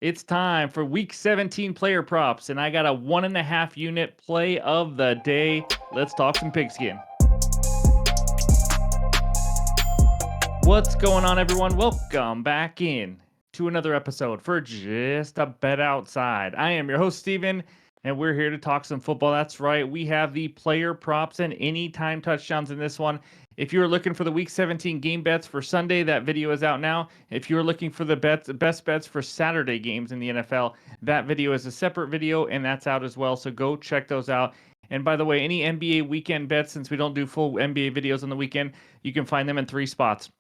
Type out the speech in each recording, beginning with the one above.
It's time for week 17 player props, and I got a 1.5 unit play of the day. Let's talk some pigskin. What's going on, everyone? Welcome back in to another episode for Just a Bet Outside. I am your host, Steven, and we're here to talk some football. That's right, we have the player props and anytime touchdowns in this one. If you're looking for the Week 17 game bets for Sunday, that video is out now. If you're looking for the best bets for Saturday games in the NFL, that video is a separate video, and that's out as well, so go check those out. And by the way, any NBA weekend bets, since we don't do full NBA videos on the weekend, you can find them in 3 spots: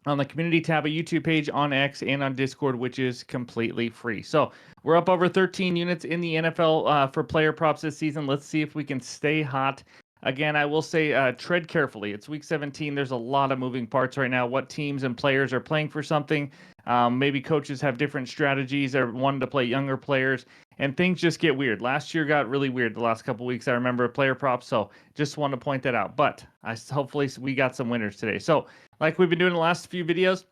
on the community tab, a YouTube page, on X, and on Discord, which is completely free. So we're up over 13 units in the NFL for player props this season. Let's see if we can stay hot. Again, I will say tread carefully. It's week 17. There's a lot of moving parts right now. What teams and players are playing for something. Maybe coaches have different strategies or wanting to play younger players, and things just get weird. Last year got really weird the last couple weeks. I remember player props, so just want to point that out. But hopefully we got some winners today. So like we've been doing the last few videos,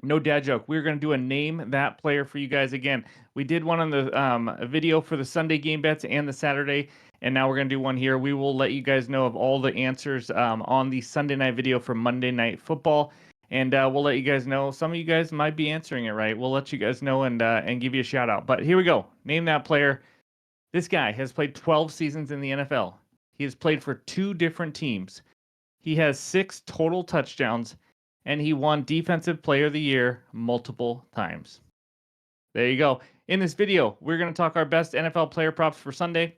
no dad joke. We're going to do a name that player for you guys again. We did one on the video for the Sunday game bets and the Saturday, and now we're going to do one here. We will let you guys know of all the answers on the Sunday night video for Monday Night Football, and we'll let you guys know. Some of you guys might be answering it right. We'll let you guys know and give you a shout out. But here we go. Name that player. This guy has played 12 seasons in the NFL. He has played for 2 different teams. He has 6 total touchdowns, and he won Defensive Player of the Year multiple times. There you go. In this video, we're going to talk our best NFL player props for Sunday.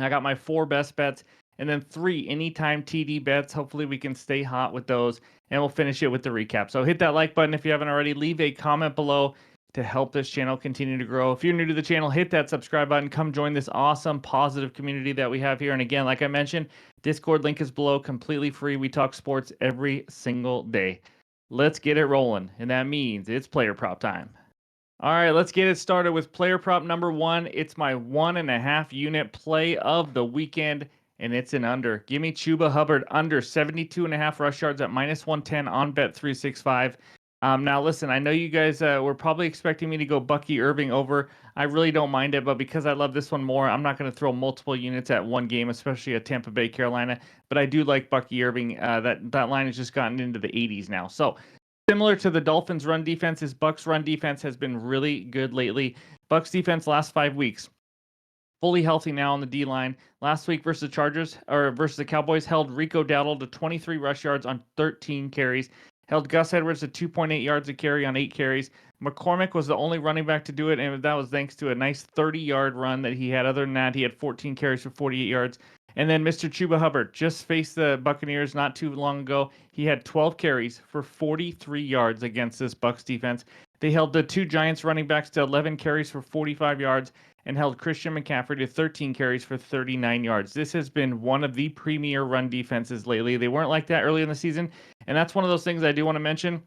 I got my 4 best bets, and then 3 anytime TD bets. Hopefully we can stay hot with those, and we'll finish it with the recap. So hit that like button if you haven't already. Leave a comment below to help this channel continue to grow. If you're new to the channel, hit that subscribe button. Come join this awesome, positive community that we have here. And again, like I mentioned, Discord link is below, completely free. We talk sports every single day. Let's get it rolling, and that means it's player prop time. All right, let's get it started with player prop number 1. It's my 1.5 unit play of the weekend, and it's an under. Give me Chuba Hubbard under 72.5 rush yards at -110 on Bet365. Now, listen, I know you guys were probably expecting me to go Bucky Irving over. I really don't mind it, but because I love this one more, I'm not going to throw multiple units at one game, especially at Tampa Bay, Carolina. But I do like Bucky Irving. That line has just gotten into the 80s now. So similar to the Dolphins' run defense, his Bucs' run defense has been really good lately. Bucs defense last 5 weeks, fully healthy now on the D line. Last week versus the Cowboys, held Rico Dowdle to 23 rush yards on 13 carries. Held Gus Edwards to 2.8 yards a carry on 8 carries. McCormick was the only running back to do it, and that was thanks to a nice 30-yard run that he had. Other than that, he had 14 carries for 48 yards. And then Mr. Chuba Hubbard just faced the Buccaneers not too long ago. He had 12 carries for 43 yards against this Bucs defense. They held the 2 Giants running backs to 11 carries for 45 yards and held Christian McCaffrey to 13 carries for 39 yards. This has been one of the premier run defenses lately. They weren't like that early in the season, and that's one of those things I do want to mention.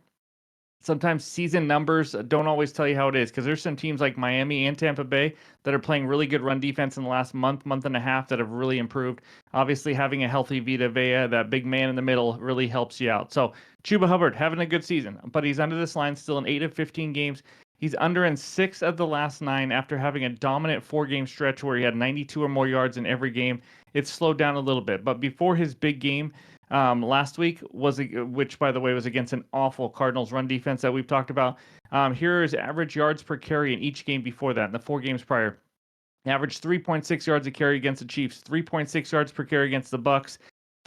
Sometimes season numbers don't always tell you how it is, because there's some teams like Miami and Tampa Bay that are playing really good run defense in the last month and a half that have really improved. Obviously, having a healthy Vita Vea, that big man in the middle, really helps you out. So Chuba Hubbard having a good season, but he's under this line still in 8 of 15 games. He's under in 6 of the last 9 after having a dominant 4-game stretch where he had 92 or more yards in every game. It's slowed down a little bit, but before his big game last week, which by the way was against an awful Cardinals run defense that we've talked about, here is average yards per carry in each game before that, in the 4 games prior. Averaged 3.6 yards a carry against the Chiefs, 3.6 yards per carry against the Bucs,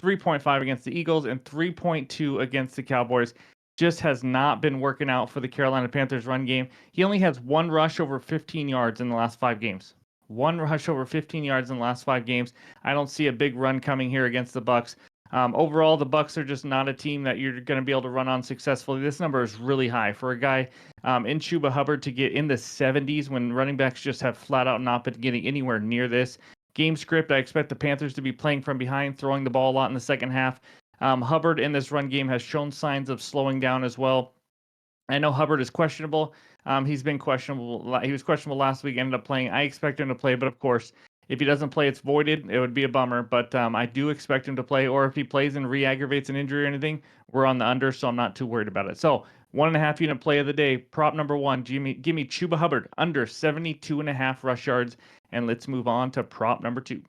3.5 against the Eagles, and 3.2 against the Cowboys. Just has not been working out for the Carolina Panthers run game. He only has 1 rush over 15 yards in the last 5 games. 1 rush over 15 yards in the last 5 games. I don't see a big run coming here against the Bucs. Overall, the Bucs are just not a team that you're going to be able to run on successfully. This number is really high for a guy in Chuba Hubbard to get in the 70s when running backs just have flat out not been getting anywhere near this. Game script, I expect the Panthers to be playing from behind, throwing the ball a lot in the second half. Hubbard in this run game has shown signs of slowing down as well. I know Hubbard is questionable. He's been questionable. He was questionable last week, ended up playing. I expect him to play, but of course, if he doesn't play, it's voided. It would be a bummer, but I do expect him to play, or if he plays and re-aggravates an injury or anything, we're on the under, so I'm not too worried about it. So 1.5 unit play of the day. Prop number one. Give me Chuba Hubbard under 72.5 rush yards. And let's move on to prop number two.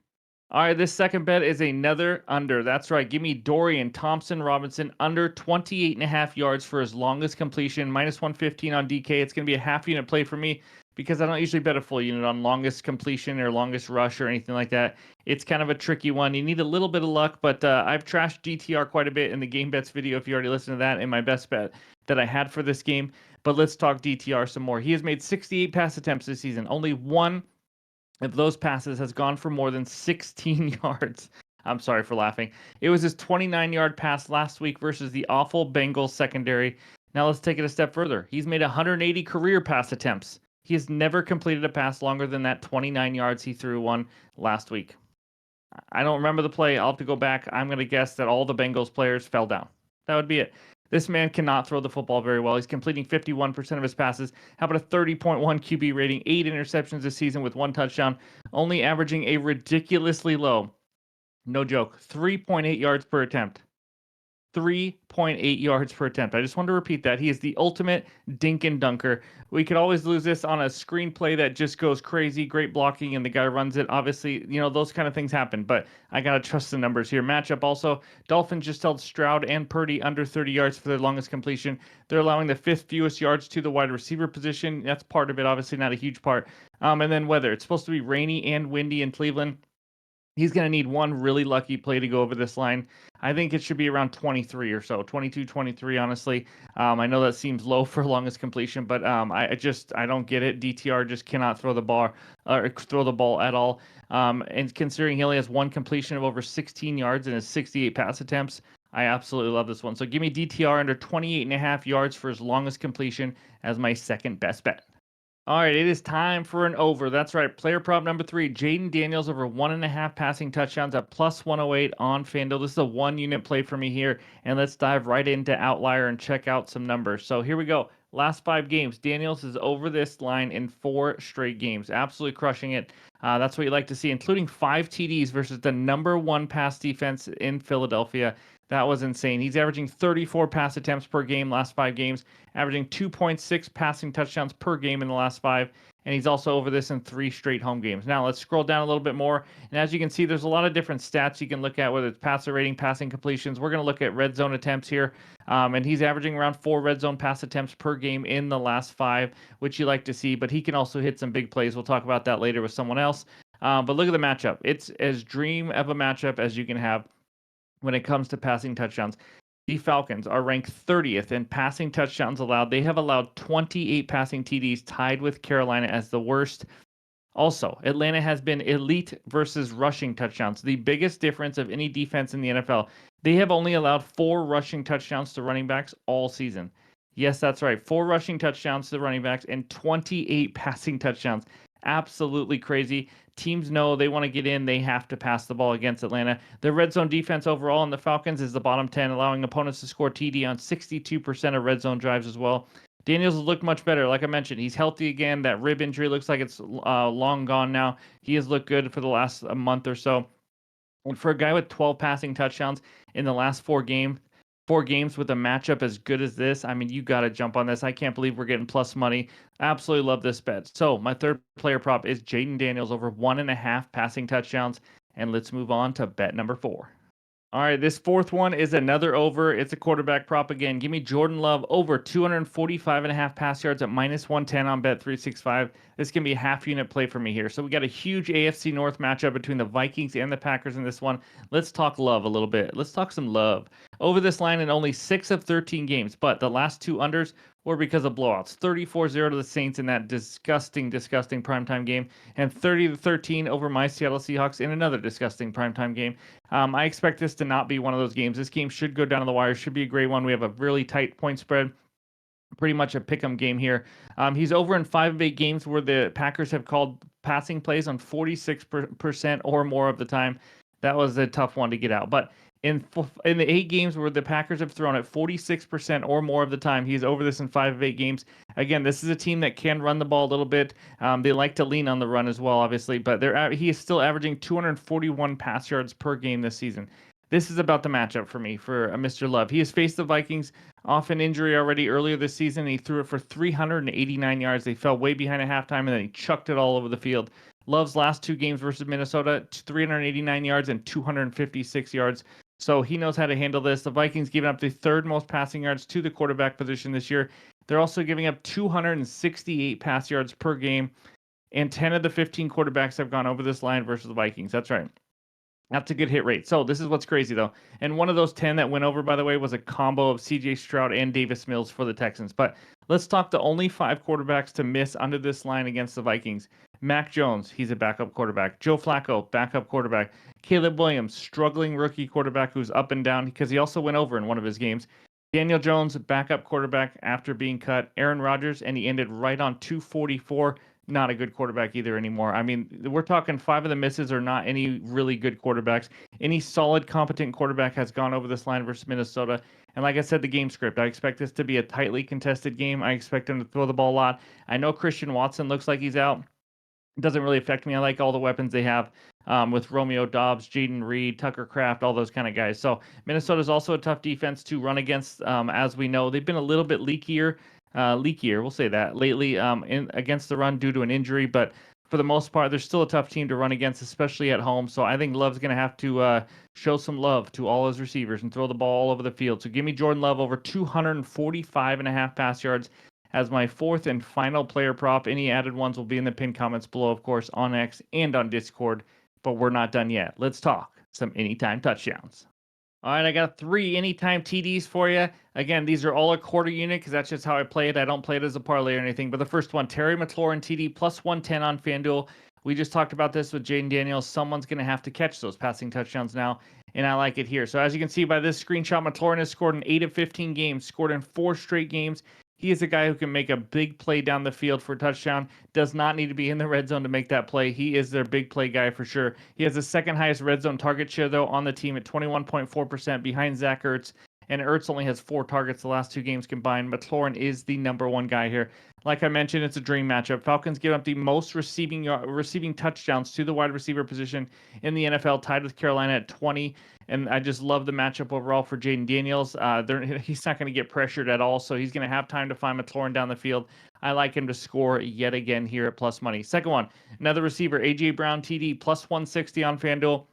All right, this second bet is another under. That's right. Give me Dorian Thompson Robinson under 28.5 yards for his longest completion, minus 115 on DK. It's going to be a half unit play for me because I don't usually bet a full unit on longest completion or longest rush or anything like that. It's kind of a tricky one. You need a little bit of luck, but I've trashed DTR quite a bit in the game bets video if you already listened to that in my best bet that I had for this game. But let's talk DTR some more. He has made 68 pass attempts this season. Only one of those passes has gone for more than 16 yards. I'm sorry for laughing. It was his 29-yard pass last week versus the awful Bengals secondary. Now let's take it a step further. He's made 180 career pass attempts. He has never completed a pass longer than that 29 yards he threw one last week. I don't remember the play. I'll have to go back. I'm going to guess that all the Bengals players fell down. That would be it. This man cannot throw the football very well. He's completing 51% of his passes. How about a 30.1 QB rating, 8 interceptions this season with 1 touchdown, only averaging a ridiculously low, no joke, 3.8 yards per attempt. 3.8 yards per attempt. I just wanted to repeat that. He is the ultimate dink and dunker. We could always lose this on a screenplay that just goes crazy, great blocking, and the guy runs it. Obviously, those kind of things happen, but I got to trust the numbers here. Matchup also, Dolphins just held Stroud and Purdy under 30 yards for their longest completion. They're allowing the 5th fewest yards to the wide receiver position. That's part of it, obviously not a huge part. And then weather. It's supposed to be rainy and windy in Cleveland. He's going to need one really lucky play to go over this line. I think it should be around 23 or so, 22, 23, honestly. I know that seems low for longest completion, but I don't get it. DTR just cannot throw the ball at all. And considering he only has one completion of over 16 yards in his 68 pass attempts, I absolutely love this one. So give me DTR under 28.5 yards for his longest completion as my second best bet. All right, it is time for an over. That's right. Player prop number 3, Jaden Daniels over 1.5 passing touchdowns at plus 108 on FanDuel. This is a 1-unit play for me here. And let's dive right into Outlier and check out some numbers. So here we go. Last 5 games, Daniels is over this line in 4 straight games. Absolutely crushing it. That's what you like to see, including 5 TDs versus the number 1 pass defense in Philadelphia. That was insane. He's averaging 34 pass attempts per game last 5 games, averaging 2.6 passing touchdowns per game in the last 5, and he's also over this in 3 straight home games. Now let's scroll down a little bit more, and as you can see, there's a lot of different stats you can look at, whether it's passer rating, passing completions. We're going to look at red zone attempts here, and he's averaging around 4 red zone pass attempts per game in the last 5, which you like to see, but he can also hit some big plays. We'll talk about that later with someone else. But look at the matchup. It's as dream of a matchup as you can have when it comes to passing touchdowns. The Falcons are ranked 30th in passing touchdowns allowed. They have allowed 28 passing TDs, tied with Carolina as the worst. Also, Atlanta has been elite versus rushing touchdowns, the biggest difference of any defense in the NFL. They have only allowed 4 rushing touchdowns to running backs all season. Yes, that's right. 4 rushing touchdowns to running backs and 28 passing touchdowns. Absolutely crazy. Teams know they want to get in. They have to pass the ball against Atlanta. The red zone defense overall in the Falcons is the bottom 10, allowing opponents to score TD on 62% of red zone drives as well. Daniels has looked much better. Like I mentioned, he's healthy again. That rib injury looks like it's long gone now. He has looked good for the last month or so. And for a guy with 12 passing touchdowns in the last 4 games with a matchup as good as this, I mean, you got to jump on this. I can't believe we're getting plus money. Absolutely love this bet. So my third player prop is Jaden Daniels over 1.5 passing touchdowns. And let's move on to bet number 4. All right, this fourth one is another over. It's a quarterback prop again. Give me Jordan Love over 245.5 pass yards at minus 110 on Bet365. This can be a half unit play for me here. So we got a huge AFC North matchup between the Vikings and the Packers in this one. Let's talk Love a little bit. Let's talk some Love. Over this line in only 6 of 13 games, but the last 2 unders were because of blowouts. 34-0 to the Saints in that disgusting primetime game, and 30-13 over my Seattle Seahawks in another disgusting primetime game. I expect this to not be one of those games. This game should go down to the wire. Should be a great one. We have a really tight point spread. Pretty much a pick'em game here. He's over in 5 of 8 games where the Packers have called passing plays on 46% or more of the time. That was a tough one to get out. But in the 8 games where the Packers have thrown it 46% or more of the time, he's over this in 5 of 8 games. Again, this is a team that can run the ball a little bit. They like to lean on the run as well, obviously. But he is still averaging 241 pass yards per game this season. This is about the matchup for me for Mr. Love. He has faced the Vikings off an injury already earlier this season. He threw it for 389 yards. They fell way behind at halftime, and then he chucked it all over the field. Love's last two games versus Minnesota, 389 yards and 256 yards. So he knows how to handle this. The Vikings giving up the third most passing yards to the quarterback position this year. They're also giving up 268 pass yards per game, and 10 of the 15 quarterbacks have gone over this line versus the Vikings. That's right. That's a good hit rate. So this is what's crazy though. And one of those 10 that went over, by the way, was a combo of CJ Stroud and Davis Mills for the Texans. But let's talk the only five quarterbacks to miss under this line against the Vikings. Mac Jones, he's a backup quarterback. Joe Flacco, backup quarterback. Caleb Williams, struggling rookie quarterback who's up and down because he also went over in one of his games. Daniel Jones, backup quarterback after being cut. Aaron Rodgers, and he ended right on 244. Not a good quarterback either anymore. I mean, we're talking five of the misses are not any really good quarterbacks. Any solid, competent quarterback has gone over this line versus Minnesota. And like I said, the game script, I expect this to be a tightly contested game. I expect him to throw the ball a lot. I know Christian Watson looks like he's out. It doesn't really affect me. I like all the weapons they have with Romeo Dobbs, Jaden Reed, Tucker Kraft, all those kind of guys. So Minnesota's also a tough defense to run against, as we know. They've been a little bit leakier, we'll say that, lately against the run due to an injury. But for the most part, they're still a tough team to run against, especially at home. So I think Love's going to have to show some love to all his receivers and throw the ball all over the field. So give me Jordan Love over 245 and a half pass yards as my fourth and final player prop. Any added ones will be in the pinned comments below, of course, on X and on Discord. But we're not done yet. Let's talk some anytime touchdowns. All right, I got 3 anytime TDs for you. Again, these are all a quarter unit because that's just how I play it. I don't play it as a parlay or anything. But the first one, Terry McLaurin TD plus 110 on FanDuel. We just talked about this with Jaden Daniels. Someone's going to have to catch those passing touchdowns now, and I like it here. So as you can see by this screenshot, McLaurin has scored in 8 of 15 games, scored in 4 straight games. He is a guy who can make a big play down the field for a touchdown. Does not need to be in the red zone to make that play. He is their big play guy for sure. He has the second highest red zone target share, though, on the team at 21.4% behind Zach Ertz. And Ertz only has 4 targets the last 2 games combined. McLaurin is the number one guy here. Like I mentioned, it's a dream matchup. Falcons give up the most receiving touchdowns to the wide receiver position in the NFL, tied with Carolina at 20. And I just love the matchup overall for Jaden Daniels. He's not going to get pressured at all, so he's going to have time to find McLaurin down the field. I like him to score yet again here at plus money. Second one, another receiver, A.J. Brown TD, plus 160 on FanDuel.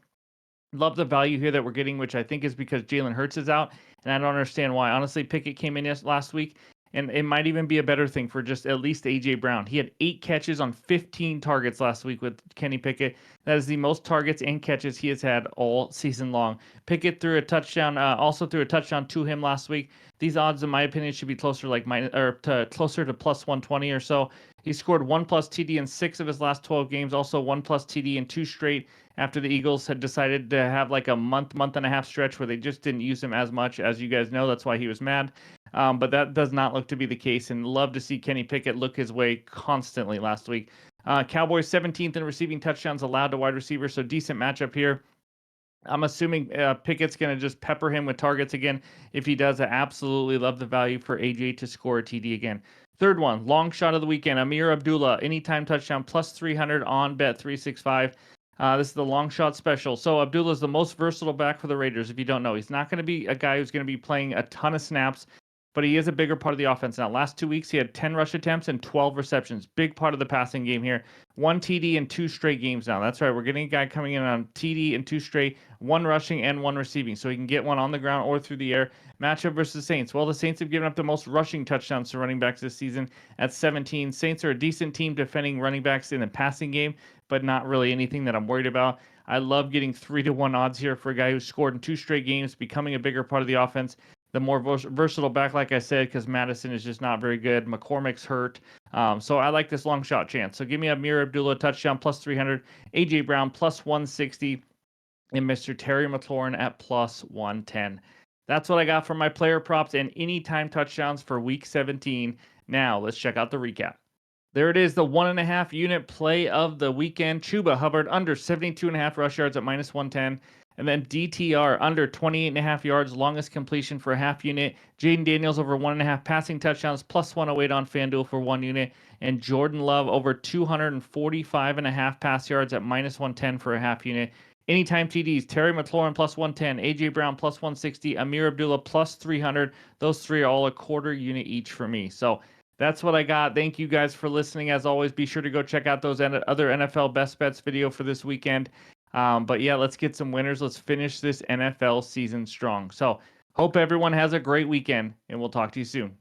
Love the value here that we're getting, which I think is because Jalen Hurts is out, and I don't understand why. Honestly, Pickett came in last week, and it might even be a better thing for just at least A.J. Brown. He had 8 catches on 15 targets last week with Kenny Pickett. That is the most targets and catches he has had all season long. Pickett threw a touchdown, also threw a touchdown to him last week. These odds, in my opinion, should be closer closer to plus 120 or so. He scored 1+ TD in 6 of his last 12 games, also 1+ TD in 2 straight after the Eagles had decided to have like a month and a half stretch where they just didn't use him as much. As you guys know, that's why he was mad. But that does not look to be the case, and love to see Kenny Pickett look his way constantly last week. Cowboys 17th in receiving touchdowns allowed to wide receivers, so decent matchup here. I'm assuming Pickett's going to just pepper him with targets again. If he does, I absolutely love the value for AJ to score a TD again. Third one, long shot of the weekend, Amir Abdullah, anytime touchdown, plus 300 on Bet365. This is the long shot special. So Abdullah is the most versatile back for the Raiders, if you don't know. He's not going to be a guy who's going to be playing a ton of snaps, but he is a bigger part of the offense now. Last 2 weeks, he had 10 rush attempts and 12 receptions. Big part of the passing game here. 1 TD in 2 straight games now. That's right. We're getting a guy coming in on TD in 2 straight, 1 rushing and 1 receiving. So he can get one on the ground or through the air. Matchup versus the Saints. Well, the Saints have given up the most rushing touchdowns to running backs this season at 17. Saints are a decent team defending running backs in the passing game, but not really anything that I'm worried about. I love getting 3-1 odds here for a guy who scored in 2 straight games, becoming a bigger part of the offense. The more versatile back, like I said, because Madison is just not very good. McCormick's hurt. So I like this long shot chance. So give me Amir Abdullah touchdown plus 300, A.J. Brown plus 160, and Mr. Terry McLaurin at plus 110. That's what I got for my player props and anytime touchdowns for week 17. Now let's check out the recap. There it is, the 1.5 unit play of the weekend. Chuba Hubbard under 72.5 rush yards at minus 110. And then DTR under 28.5 yards, longest completion for a half unit. Jaden Daniels over 1.5 passing touchdowns, plus 108 on FanDuel for 1 unit. And Jordan Love over 245.5 pass yards at minus 110 for a half unit. Anytime TDs, Terry McLaurin plus 110, A.J. Brown plus 160, Amir Abdullah plus 300. Those three are all a quarter unit each for me. So that's what I got. Thank you guys for listening. As always, be sure to go check out those other NFL best bets video for this weekend. But yeah, let's get some winners. Let's finish this NFL season strong. So hope everyone has a great weekend, and we'll talk to you soon.